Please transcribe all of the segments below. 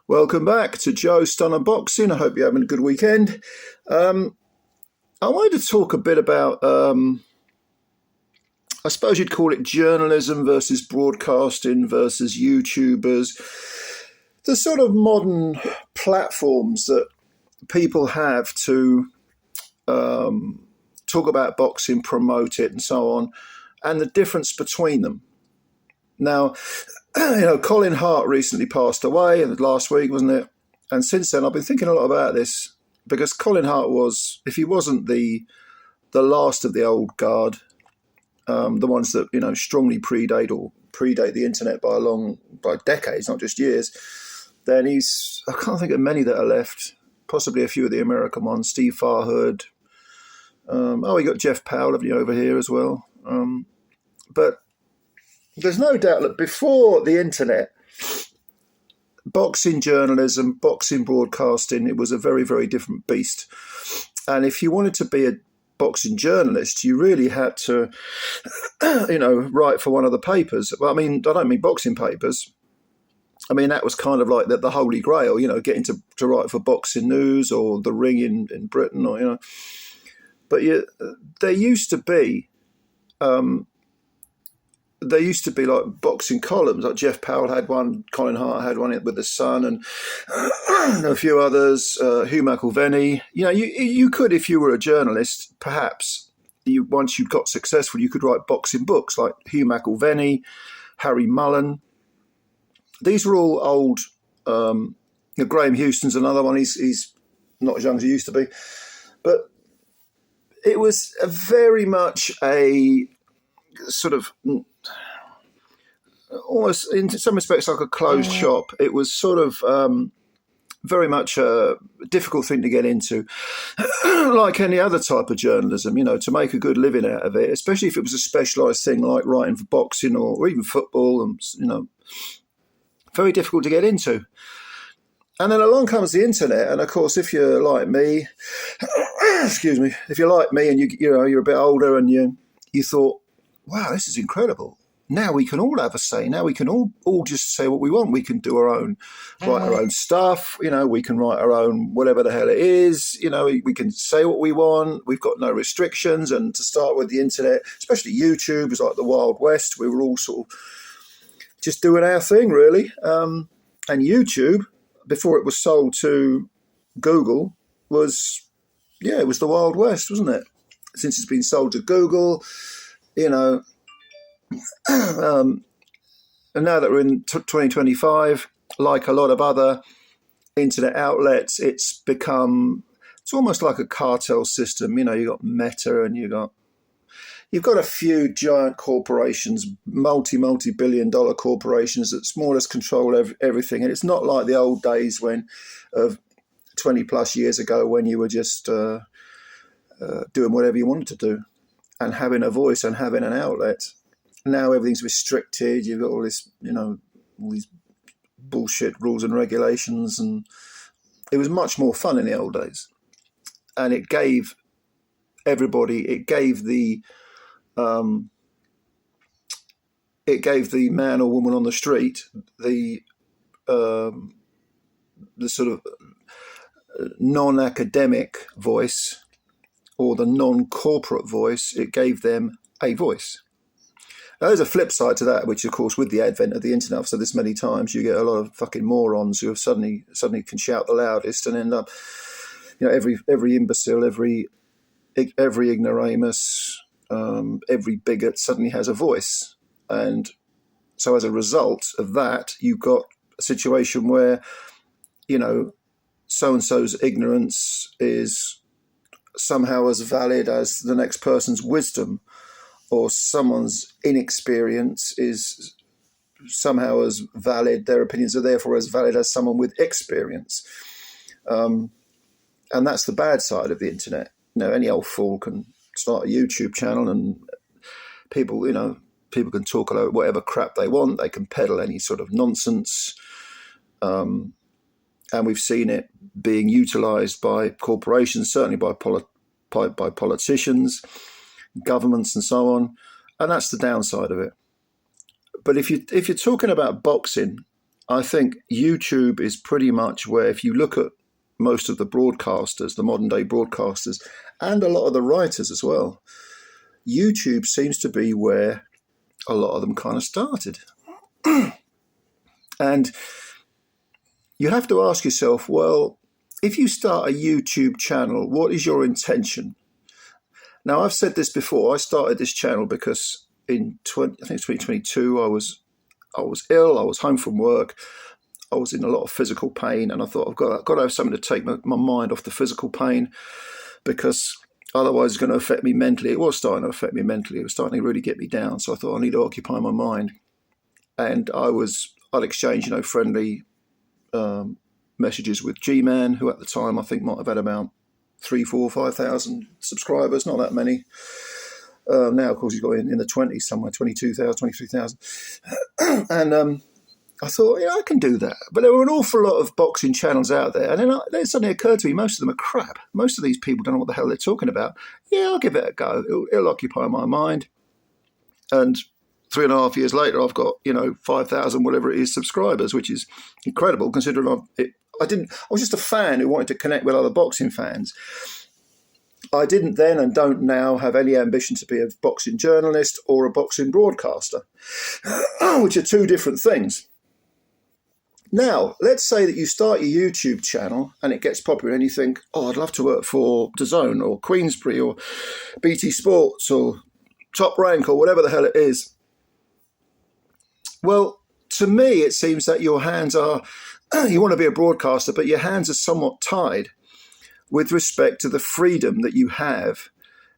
Welcome back to Joe Stunner Boxing. I hope you're having a good weekend. I wanted to talk a bit about, I suppose you'd call it journalism versus broadcasting versus YouTubers. The sort of modern platforms that people have to talk about boxing, promote it, and so on, and the difference between them. Now, Colin Hart recently passed away, and last week, wasn't it? And since then, I've been thinking a lot about this because Colin Hart was, if he wasn't the last of the old guard, the ones that strongly predate the internet by decades, not just years, then I can't think of many that are left. Possibly a few of the American ones, Steve Farhood. We got Jeff Powell over here as well. But there's no doubt that before the internet, boxing journalism, boxing broadcasting, it was a very, very different beast. And if you wanted to be a boxing journalist, you really had to, write for one of the papers. Well, I don't mean boxing papers. That was kind of like the holy grail, getting to write for Boxing News or The Ring in Britain, or, But there used to be like boxing columns, like Jeff Powell had one, Colin Hart had one with The Sun, and a few others, Hugh McIlvenney. You could, if you were a journalist, perhaps, once you got successful, you could write boxing books like Hugh McIlvenney, Harry Mullen. These were all old. Graham Houston's another one. He's not as young as he used to be. But it was very much a sort of almost in some respects like a closed shop. It was sort of very much a difficult thing to get into, like any other type of journalism, to make a good living out of it, especially if it was a specialised thing like writing for boxing or even football, and very difficult to get into. And then along comes the internet, and of course, if you're like me, excuse me, if you're like me and you're a bit older and you thought, wow, this is incredible. Now we can all have a say. Now we can all just say what we want. We can do write our own stuff. We can write our own whatever the hell it is. We can say what we want. We've got no restrictions. And to start with, the internet, especially YouTube, was like the Wild West. We were all sort of just doing our thing, really. And YouTube, before it was sold to Google, was the Wild West, wasn't it? Since it's been sold to Google, and now that we're in 2025, like a lot of other internet outlets, it's almost like a cartel system. You've got Meta, and you've got a few giant corporations, multi-billion dollar corporations that more or less control everything. And it's not like the old days of 20 plus years ago when you were just doing whatever you wanted to do and having a voice and having an outlet. Now everything's restricted. You've got all this, all these bullshit rules and regulations, and it was much more fun in the old days. And it gave the man or woman on the street the sort of non-academic voice or the non-corporate voice. It gave them a voice. Now, there's a flip side to that, which, of course, with the advent of the internet, I've said this many times, you get a lot of fucking morons who have suddenly can shout the loudest and end up, every imbecile, every ignoramus, every bigot suddenly has a voice. And so as a result of that, you've got a situation where, so-and-so's ignorance is somehow as valid as the next person's wisdom, or someone's inexperience is somehow as valid, their opinions are therefore as valid as someone with experience. And that's the bad side of the internet. Any old fool can start a YouTube channel, and people can talk about whatever crap they want. They can peddle any sort of nonsense. And we've seen it being utilized by corporations, certainly by politicians, governments, and so on. And that's the downside of it. But if you're talking about boxing, I think YouTube is pretty much where, if you look at most of the broadcasters, the modern day broadcasters, and a lot of the writers as well, YouTube seems to be where a lot of them kind of started. And you have to ask yourself, well, if you start a YouTube channel, what is your intention? Now, I've said this before. I started this channel because I think it's 2022, I was ill, I was home from work, I was in a lot of physical pain, and I thought I've got to have something to take my mind off the physical pain, because otherwise it's going to affect me mentally. It was starting to affect me mentally. It was starting to really get me down. So I thought I need to occupy my mind. And I'd exchange, friendly messages with G-Man, who at the time I think might have had about 3, 4, 5,000 subscribers, not that many. Now, of course, he's got in the 20s somewhere, 22,000, 23,000. And I thought, I can do that. But there were an awful lot of boxing channels out there. And then it suddenly occurred to me, most of them are crap. Most of these people don't know what the hell they're talking about. Yeah, I'll give it a go. It'll occupy my mind. And 3.5 years later, I've got, 5,000, whatever it is, subscribers, which is incredible considering I was just a fan who wanted to connect with other boxing fans. I didn't then and don't now have any ambition to be a boxing journalist or a boxing broadcaster, which are two different things. Now, let's say that you start your YouTube channel and it gets popular and you think, I'd love to work for DAZN or Queensberry or BT Sports or Top Rank or whatever the hell it is. Well, to me, it seems that your hands are, you want to be a broadcaster, but your hands are somewhat tied with respect to the freedom that you have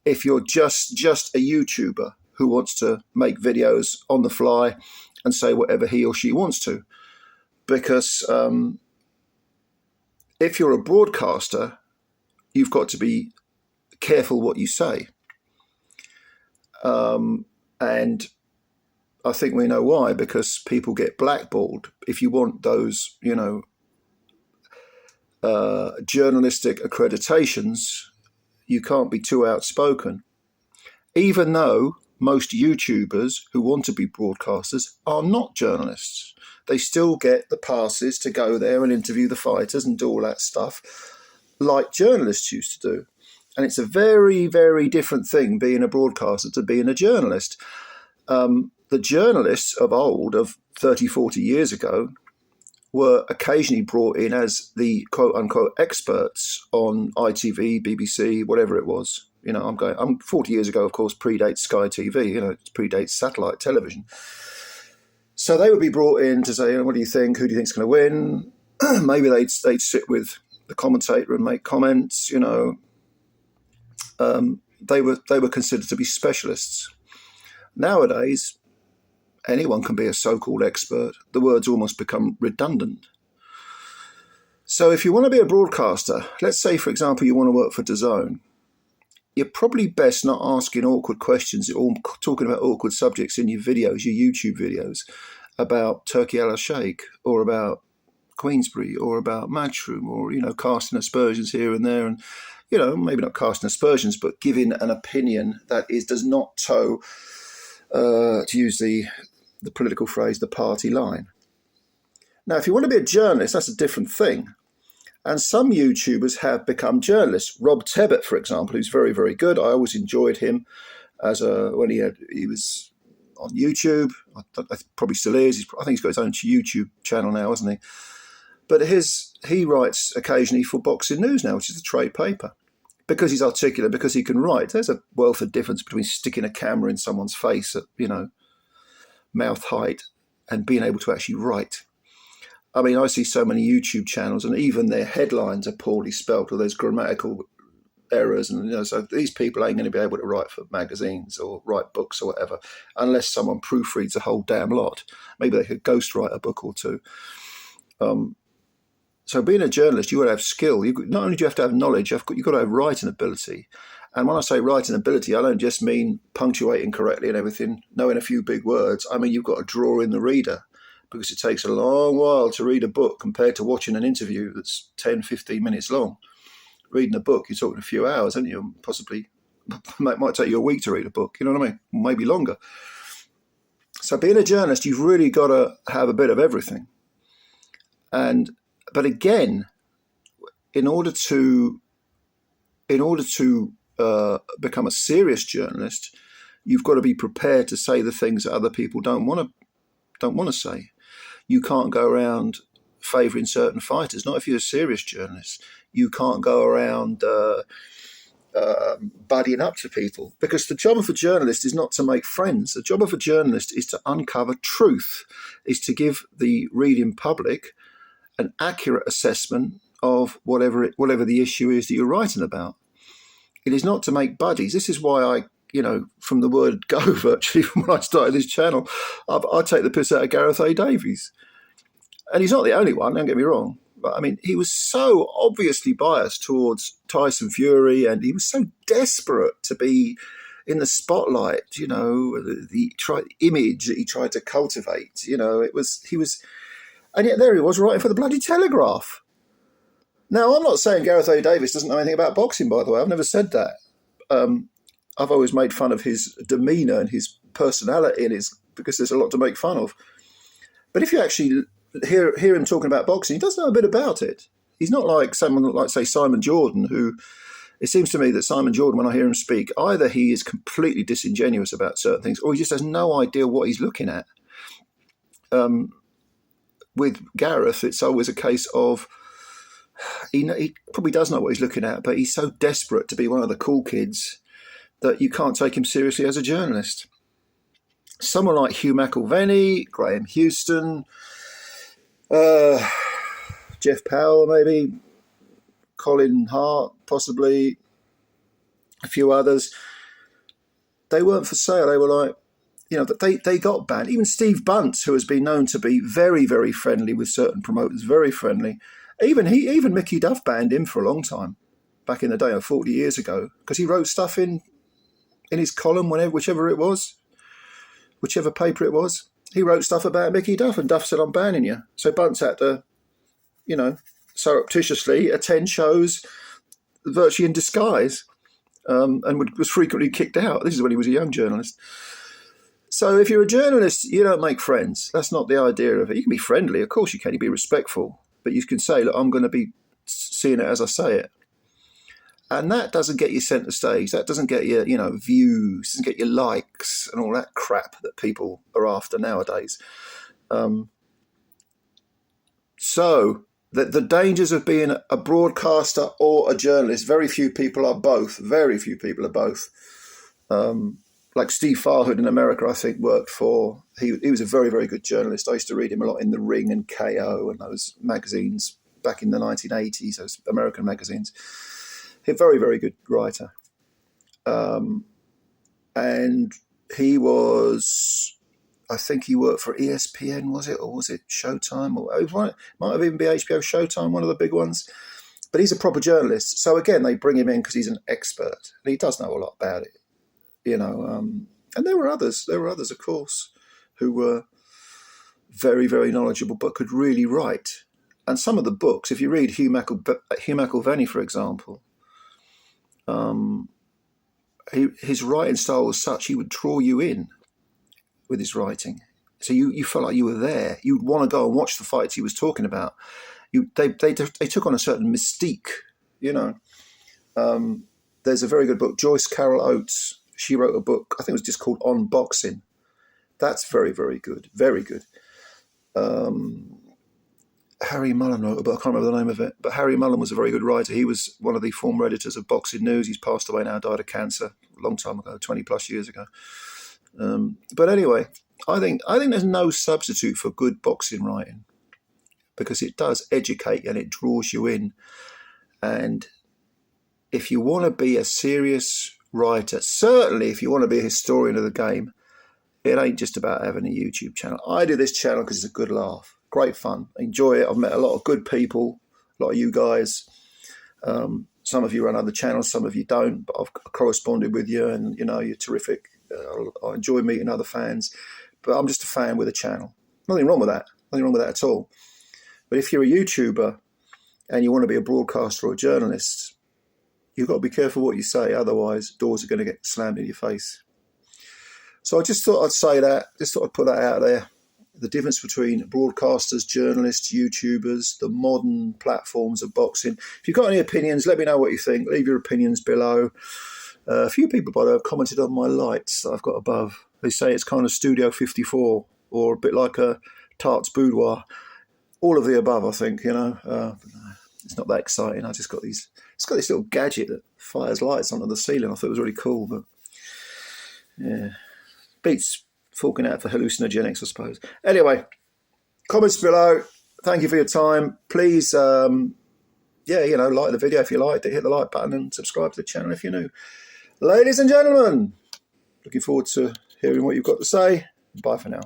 if you're just a YouTuber who wants to make videos on the fly and say whatever he or she wants to. Because if you're a broadcaster, you've got to be careful what you say. And I think we know why, because people get blackballed. If you want those, journalistic accreditations, you can't be too outspoken. Even though most YouTubers who want to be broadcasters are not journalists. They still get the passes to go there and interview the fighters and do all that stuff like journalists used to do. And it's a very, very different thing being a broadcaster to being a journalist. The journalists of old, of 30, 40 years ago, were occasionally brought in as the quote-unquote experts on ITV, BBC, whatever it was. I'm 40 years ago, of course, predates Sky TV, it predates satellite television. So they would be brought in to say, what do you think? Who do you think's going to win? Maybe they'd sit with the commentator and make comments. They were considered to be specialists. Nowadays, anyone can be a so-called expert. The words almost become redundant. So if you want to be a broadcaster, let's say, for example, you want to work for DAZN, you're probably best not asking awkward questions or talking about awkward subjects in your videos, your YouTube videos, about Turkey al Sheikh or about Queensberry or about Matchroom or, casting aspersions here and there. And, maybe not casting aspersions, but giving an opinion that does not toe, to use the political phrase, the party line. Now, if you want to be a journalist, that's a different thing. And some YouTubers have become journalists. Rob Tebbett, for example, who's very, very good. I always enjoyed him when he was on YouTube. I probably still is. I think he's got his own YouTube channel now, hasn't he? But he writes occasionally for Boxing News now, which is a trade paper. Because he's articulate, because he can write. There's a wealth of difference between sticking a camera in someone's face at, mouth height and being able to actually write. I mean, I see so many YouTube channels and even their headlines are poorly spelt or there's grammatical errors. And, so these people ain't going to be able to write for magazines or write books or whatever, unless someone proofreads a whole damn lot. Maybe they could ghostwrite a book or two. So being a journalist, you got to have skill. Not only do you have to have knowledge, you've got to have writing ability. And when I say writing ability, I don't just mean punctuating correctly and everything, knowing a few big words. I mean, you've got to draw in the reader, because it takes a long while to read a book compared to watching an interview that's 10, 15 minutes long. Reading a book, you're talking a few hours, aren't you? Possibly, might take you a week to read a book, you know what I mean? Maybe longer. So being a journalist, you've really got to have a bit of everything. But again, in order to become a serious journalist, you've got to be prepared to say the things that other people don't want to say. You can't go around favouring certain fighters. Not if you're a serious journalist. You can't go around buddying up to people, because the job of a journalist is not to make friends. The job of a journalist is to uncover truth, is to give the reading public an accurate assessment of whatever the issue is that you're writing about. It is not to make buddies. This is why I, from the word go, virtually from when I started this channel, I take the piss out of Gareth A. Davies. And he's not the only one, don't get me wrong. But I mean, he was so obviously biased towards Tyson Fury, and he was so desperate to be in the spotlight, the image that he tried to cultivate. And yet there he was writing for the bloody Telegraph. Now, I'm not saying Gareth A. Davies doesn't know anything about boxing, by the way. I've never said that. I've always made fun of his demeanour and his personality, because there's a lot to make fun of. But if you actually hear him talking about boxing, he does know a bit about it. He's not like someone like, say, Simon Jordan, who, it seems to me that Simon Jordan, when I hear him speak, either he is completely disingenuous about certain things, or he just has no idea what he's looking at. With Gareth, it's always a case of, he probably does know what he's looking at, but he's so desperate to be one of the cool kids that you can't take him seriously as a journalist. Someone like Hugh McIlvanney, Graham Houston, Jeff Powell, maybe, Colin Hart, possibly, a few others, they weren't for sale. They were like, they got banned. Even Steve Bunt, who has been known to be very, very friendly with certain promoters, very friendly. Even Mickey Duff banned him for a long time, back in the day, 40 years ago, because he wrote stuff in his column, whichever it was, whichever paper it was. He wrote stuff about Mickey Duff, and Duff said, "I'm banning you." So Bunce had to, surreptitiously attend shows virtually in disguise, and was frequently kicked out. This is when he was a young journalist. So if you're a journalist, you don't make friends. That's not the idea of it. You can be friendly, of course you can. You be respectful, but you can say, "Look, I'm going to be seeing it as I say it." And that doesn't get you centre stage. That doesn't get you, views, doesn't get you likes and all that crap that people are after nowadays. So the dangers of being a broadcaster or a journalist, very few people are both. Very few people are both. Like Steve Farhood in America, I think, he was a very, very good journalist. I used to read him a lot in The Ring and KO and those magazines back in the 1980s, those American magazines. A very, very good writer. And he was, I think he worked for ESPN, was it? Or was it Showtime? Or it might have even been HBO Showtime, one of the big ones. But he's a proper journalist. So again, they bring him in because he's an expert. And he does know a lot about it. And there were others, of course, who were very, very knowledgeable but could really write. And some of the books, if you read Hugh McIlvanney, for example, his writing style was such, he would draw you in with his writing. So you felt like you were there. You'd want to go and watch the fights he was talking about. They took on a certain mystique, There's a very good book, Joyce Carol Oates. She wrote a book, I think it was just called On Boxing. That's very, very good. Very good. Harry Mullen wrote a book, I can't remember the name of it, but Harry Mullen was a very good writer. He was one of the former editors of Boxing News. He's passed away now, died of cancer a long time ago, 20 plus years ago. But anyway, I think there's no substitute for good boxing writing, because it does educate and it draws you in. And if you want to be a serious writer, certainly if you want to be a historian of the game, it ain't just about having a YouTube channel. I do this channel because it's a good laugh. Great fun. I enjoy it. I've met a lot of good people, a lot of you guys. Some of you run other channels, some of you don't, but I've corresponded with you and, you're terrific. I enjoy meeting other fans, but I'm just a fan with a channel. Nothing wrong with that. Nothing wrong with that at all. But if you're a YouTuber and you want to be a broadcaster or a journalist, you've got to be careful what you say. Otherwise, doors are going to get slammed in your face. So I just thought I'd say that. Just thought I'd put that out there. the difference between broadcasters, journalists, YouTubers, the modern platforms of boxing. If you've got any opinions, let me know what you think. Leave your opinions below. A few people, by the way, have commented on my lights that I've got above. They say it's kind of Studio 54 or a bit like a Tart's Boudoir. All of the above, I think, you know. It's not that exciting. I just got these. It's got this little gadget that fires lights onto the ceiling. I thought it was really cool, but yeah, beats forking out for hallucinogenics, I suppose. Anyway, comments below. Thank you for your time. Please, like the video if you liked it. Hit the like button and subscribe to the channel if you're new. Ladies and gentlemen, looking forward to hearing what you've got to say. Bye for now.